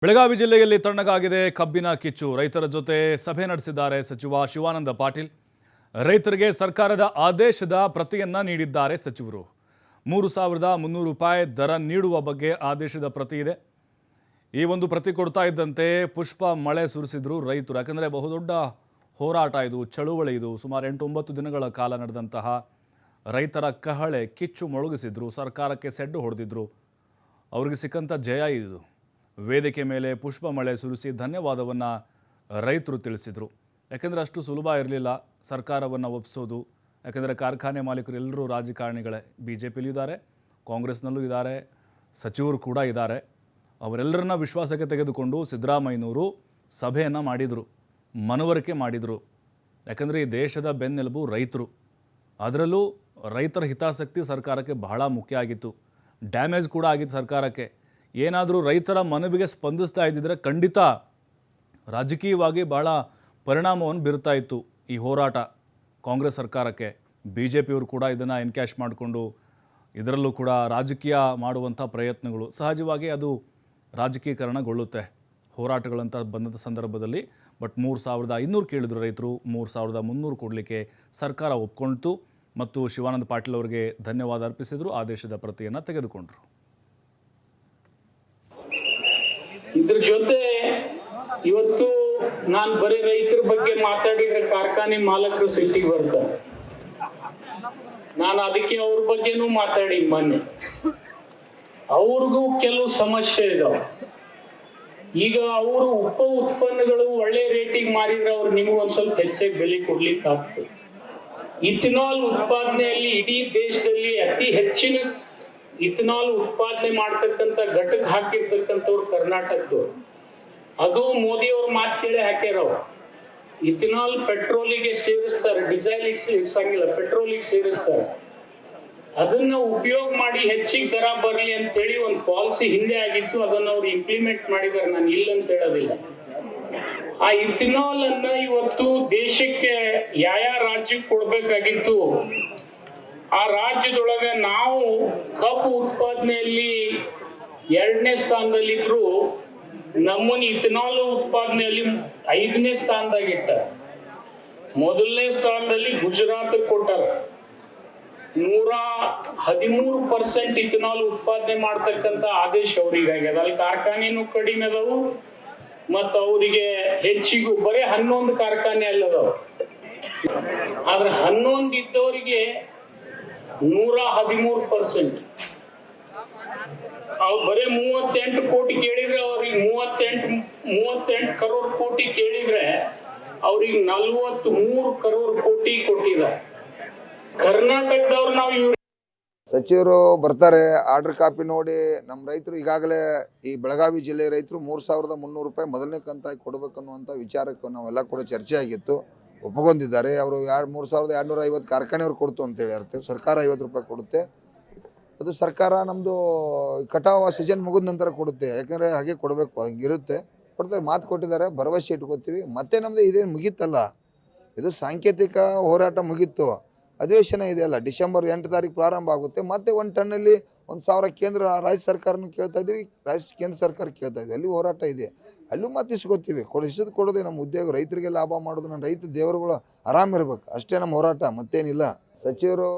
ಬೆಳಗಾವಿ ಜಿಲ್ಲೆಯಲ್ಲಿ ತಣ್ಣಗಾಗಿದೆ ಕಬ್ಬಿನ ಕಿಚ್ಚು. ರೈತರ ಜೊತೆ ಸಭೆ ನಡೆಸಿದ್ದಾರೆ ಸಚಿವ ಶಿವಾನಂದ ಪಾಟೀಲ್. ರೈತರಿಗೆ ಸರ್ಕಾರದ ಆದೇಶದ ಪ್ರತಿಯನ್ನ ನೀಡಿದ್ದಾರೆ ಸಚಿವರು. 3,300 ರೂಪಾಯಿ ದರ ನೀಡುವ ಬಗ್ಗೆ ಆದೇಶದ ಪ್ರತಿ ಇದೆ. ಈ ಒಂದು ಪ್ರತಿ ಕೊಡ್ತಾ ಇದ್ದಂತೆ ಪುಷ್ಪ ಮಳೆ ಸುರಿಸಿದ್ರು ರೈತರು. ಯಾಕಂದರೆ ಬಹುದೊಡ್ಡ ಹೋರಾಟ ಇದು, ಚಳುವಳಿ ಇದು. ಸುಮಾರು 8-9 ದಿನಗಳ ಕಾಲ ನಡೆದಂತಹ ರೈತರ ಕಹಳೆ ಕಿಚ್ಚು ಮೊಳಗಿಸಿದ್ರು. ಸರ್ಕಾರಕ್ಕೆ ಸೆಡ್ಡು ಹೊಡೆದಿದ್ರು. ಅವರಿಗೆ ಸಿಕ್ಕಂಥ ಜಯ ಇದು. ವೇದಿಕೆ ಮೇಲೆ ಪುಷ್ಪ ಮಳೆ ಸುರಿಸಿ ಧನ್ಯವಾದವನ್ನು ರೈತರು ತಿಳಿಸಿದರು. ಯಾಕೆಂದರೆ ಅಷ್ಟು ಸುಲಭ ಇರಲಿಲ್ಲ ಸರ್ಕಾರವನ್ನು ಒಪ್ಪಿಸೋದು. ಯಾಕೆಂದರೆ ಕಾರ್ಖಾನೆ ಮಾಲೀಕರು ಎಲ್ಲರೂ ರಾಜಕಾರಣಿಗಳೇ. BJPಯಲ್ಲೂ ಇದ್ದಾರೆ, ಕಾಂಗ್ರೆಸ್ನಲ್ಲೂ ಇದ್ದಾರೆ, ಸಚಿವರು ಕೂಡ ಇದ್ದಾರೆ. ಅವರೆಲ್ಲರನ್ನ ವಿಶ್ವಾಸಕ್ಕೆ ತೆಗೆದುಕೊಂಡು ಸಿದ್ದರಾಮಯ್ಯನವರು ಸಭೆಯನ್ನು ಮಾಡಿದರು, ಮನವರಿಕೆ ಮಾಡಿದರು. ಯಾಕಂದರೆ ಈ ದೇಶದ ಬೆನ್ನೆಲುಬು ರೈತರು. ಅದರಲ್ಲೂ ರೈತರ ಹಿತಾಸಕ್ತಿ ಸರ್ಕಾರಕ್ಕೆ ಬಹಳ ಮುಖ್ಯ ಆಗಿತ್ತು. ಡ್ಯಾಮೇಜ್ ಕೂಡ ಆಗಿತ್ತು ಸರ್ಕಾರಕ್ಕೆ. ಏನಾದರೂ ರೈತರ ಮನವಿಗೆ ಸ್ಪಂದಿಸ್ತಾ ಇದ್ದಿದ್ರೆ ಖಂಡಿತ ರಾಜಕೀಯವಾಗಿ ಬಹಳ ಪರಿಣಾಮವನ್ನು ಬೀರ್ತಾ ಇತ್ತು ಈ ಹೋರಾಟ ಕಾಂಗ್ರೆಸ್ ಸರ್ಕಾರಕ್ಕೆ. BJPಯವರು ಕೂಡ ಇದನ್ನು ಎನ್ಕ್ಯಾಶ್ ಮಾಡಿಕೊಂಡು ಇದರಲ್ಲೂ ಕೂಡ ರಾಜಕೀಯ ಮಾಡುವಂಥ ಪ್ರಯತ್ನಗಳು ಸಹಜವಾಗಿ ಅದು ರಾಜಕೀಕರಣಗೊಳ್ಳುತ್ತೆ ಹೋರಾಟಗಳಂತ ಬಂದಂಥ ಸಂದರ್ಭದಲ್ಲಿ. ಬಟ್ 3,500 ಕೇಳಿದ್ರು ರೈತರು. 3,300 ಕೊಡಲಿಕ್ಕೆ ಸರ್ಕಾರ ಒಪ್ಕೊಳ್ತು ಮತ್ತು ಶಿವಾನಂದ ಪಾಟೀಲ್ ಅವರಿಗೆ ಧನ್ಯವಾದ ಅರ್ಪಿಸಿದರು. ಆದೇಶದ ಪ್ರತಿಯನ್ನು ತೆಗೆದುಕೊಂಡರು. ಇದ್ರ ಜೊತೆ ಇವತ್ತು ನಾನು ಬರೀ ರೈತರ ಬಗ್ಗೆ ಮಾತಾಡಿದ್ರೆ ಕಾರ್ಖಾನೆ ಮಾಲಕರು ಸಿಟ್ಟಿಗೆ ಬರ್ತಾರೆ. ನಾನು ಅದಕ್ಕೆ ಅವ್ರ ಬಗ್ಗೆನೂ ಮಾತಾಡಿ ಮೊನ್ನೆ. ಅವ್ರಿಗೂ ಕೆಲವು ಸಮಸ್ಯೆ ಇದಾವೆ. ಈಗ ಅವರು ಉತ್ಪನ್ನಗಳು ಒಳ್ಳೆ ರೇಟಿಗೆ ಮಾರಿದ್ರೆ ಅವ್ರು ನಿಮ್ಗೆ ಒಂದ್ ಸ್ವಲ್ಪ ಹೆಚ್ಚಾಗಿ ಬೆಲೆ ಕೊಡ್ಲಿಕ್ಕೆ ಆಗ್ತದೆ. ಇಥನಾಲ್ ಉತ್ಪಾದನೆಯಲ್ಲಿ ಇಡೀ ದೇಶದಲ್ಲಿ ಅತಿ ಹೆಚ್ಚಿನ ಇಥನಾಲ್ ಉತ್ಪಾದನೆ ಮಾಡ್ತಕ್ಕಂಥ ಘಟಕ ಹಾಕಿರ್ತಕ್ಕಂಥವ್ರು ಕರ್ನಾಟಕದವ್ರು. ಅದು ಮೋದಿ ಅವ್ರ ಮಾತು ಕೇಳಿ ಹಾಕ್ಯಾರವ್ರು. ಇಥನಾಲ್ ಪೆಟ್ರೋಲಿಗೆ ಸೇರಿಸ್ತಾರೆ, ಡೀಸೆಲಿಗೆ ಸೇರಿಸಂಗಿಲ್ಲ, ಪೆಟ್ರೋಲಿಗೆ ಸೇರಿಸ್ತಾರೆ. ಅದನ್ನ ಉಪಯೋಗ ಮಾಡಿ ಹೆಚ್ಚಿಗೆ ದರ ಬರಲಿ ಅಂತ ಹೇಳಿ ಒಂದು ಪಾಲಿಸಿ ಹಿಂದೆ ಆಗಿತ್ತು. ಅದನ್ನ ಅವ್ರು ಇಂಪ್ಲಿಮೆಂಟ್ ಮಾಡಿದಾರೆ, ನಾನು ಇಲ್ಲ ಅಂತ ಹೇಳೋದಿಲ್ಲ. ಆ ಇಥನಾಲ್ ಅನ್ನ ಇವತ್ತು ದೇಶಕ್ಕೆ ಯಾವ ರಾಜ್ಯಕ್ಕೆ ಕೊಡ್ಬೇಕಾಗಿತ್ತು, ಆ ರಾಜ್ಯದೊಳಗ ನಾವು ಕಬ್ಬು ಉತ್ಪಾದನೆಯಲ್ಲಿ 2ನೇ ಸ್ಥಾನದಲ್ಲಿದ್ರು ನಮ್ಮನ್ನ ಇಥನಾಲ್ ಉತ್ಪಾದನೆಯಲ್ಲಿ 5ನೇ ಸ್ಥಾನದಾಗಿಟ್ಟ. 1ನೇ ಸ್ಥಾನದಲ್ಲಿ ಗುಜರಾತ್ ಕೊಟ್ಟಾರ. 113% ಇಥನಾಲ್ ಉತ್ಪಾದನೆ ಮಾಡ್ತಕ್ಕಂಥ ಆದೇಶ ಅವ್ರಿಗಾಗ್ಯದ. ಅಲ್ಲಿ ಕಾರ್ಖಾನೆನೂ ಕಡಿಮೆ ಅದಾವು ಮತ್ತು ಅವರಿಗೆ ಹೆಚ್ಚಿಗೂ ಬರೀ 11 ಕಾರ್ಖಾನೆ ಅಲ್ಲದಾವ. ಆದ್ರೆ 11 ಇದ್ದವರಿಗೆ 113%. ಅವ್ರು ಬರೀ 38 ಕೋಟಿ ಕೇಳಿದ್ರೆ ಅವ್ರಿಗೆ 38 ಕರೋಡ್ ಕೋಟಿ ಕೇಳಿದ್ರೆ ಅವ್ರಿಗೆ 43 ಕರೋಡ್ ಕೋಟಿ ಕೊಟ್ಟಿದ್ದಾರೆ. ಕರ್ನಾಟಕದವ್ರು ನಾವು ಸಚಿವರು ಬರ್ತಾರೆ, ಆರ್ಡರ್ ಕಾಪಿ ನೋಡಿ ನಮ್ಮ ರೈತರು ಈಗಾಗಲೇ ಈ ಬೆಳಗಾವಿ ಜಿಲ್ಲೆ ರೈತರು 3,300 ರೂಪಾಯಿ ಮೊದಲನೇ ಕಂತಾಗಿ ಕೊಡಬೇಕನ್ನುವಂಥ ವಿಚಾರಕ್ಕೆ ನಾವೆಲ್ಲ ಕೂಡ ಚರ್ಚೆ ಆಗಿತ್ತು. ಒಪ್ಪಗೊಂಡಿದ್ದಾರೆ. ಅವರು 3,250 ಕಾರ್ಖಾನೆಯವ್ರು ಕೊಡ್ತು ಅಂತೇಳಿ ಇರ್ತೀವಿ. ಸರ್ಕಾರ 50 ರೂಪಾಯಿ ಕೊಡುತ್ತೆ. ಅದು ಸರ್ಕಾರ ನಮ್ಮದು ಕಟಾವು ಸೀಸನ್ ಮುಗಿದ ನಂತರ ಕೊಡುತ್ತೆ. ಯಾಕಂದರೆ ಹಾಗೆ ಕೊಡಬೇಕು, ಹಂಗಿರುತ್ತೆ. ಕೊಡ್ತಾರೆ, ಮಾತು ಕೊಟ್ಟಿದ್ದಾರೆ, ಭರವಸೆ ಇಟ್ಕೋತೀವಿ. ಮತ್ತೆ ನಮ್ಮದು ಇದೇನು ಮುಗೀತಲ್ಲ, ಇದು ಸಾಂಕೇತಿಕ ಹೋರಾಟ ಮುಗೀತು. ಅಧಿವೇಶನ ಇದೆಯಲ್ಲ, ಡಿಸೆಂಬರ್ 8 ತಾರೀಕು ಪ್ರಾರಂಭ ಆಗುತ್ತೆ. ಮತ್ತೆ 1 ಟನ್ನಲ್ಲಿ 1,000 ಕೇಂದ್ರ ರಾಜ್ಯ ಸರ್ಕಾರನೂ ಕೇಳ್ತಾ ಇದ್ದೀವಿ, ಕೇಂದ್ರ ಸರ್ಕಾರ ಕೇಳ್ತಾ ಇದ್ದೀವಿ. ಅಲ್ಲಿ ಹೋರಾಟ ಇದೆ, ಅಲ್ಲೂ ಮತ್ತೆ ಇಸ್ಕೋತೀವಿ. ಕೊಡೋದೇ ನಮ್ಮ ಉದ್ಯೋಗ, ರೈತರಿಗೆ ಲಾಭ ಮಾಡೋದು. ನನ್ನ ರೈತ ದೇವರುಗಳು ಆರಾಮಿರ್ಬೇಕು ಅಷ್ಟೇ ನಮ್ಮ ಹೋರಾಟ, ಮತ್ತೇನಿಲ್ಲ. ಸಚಿವರು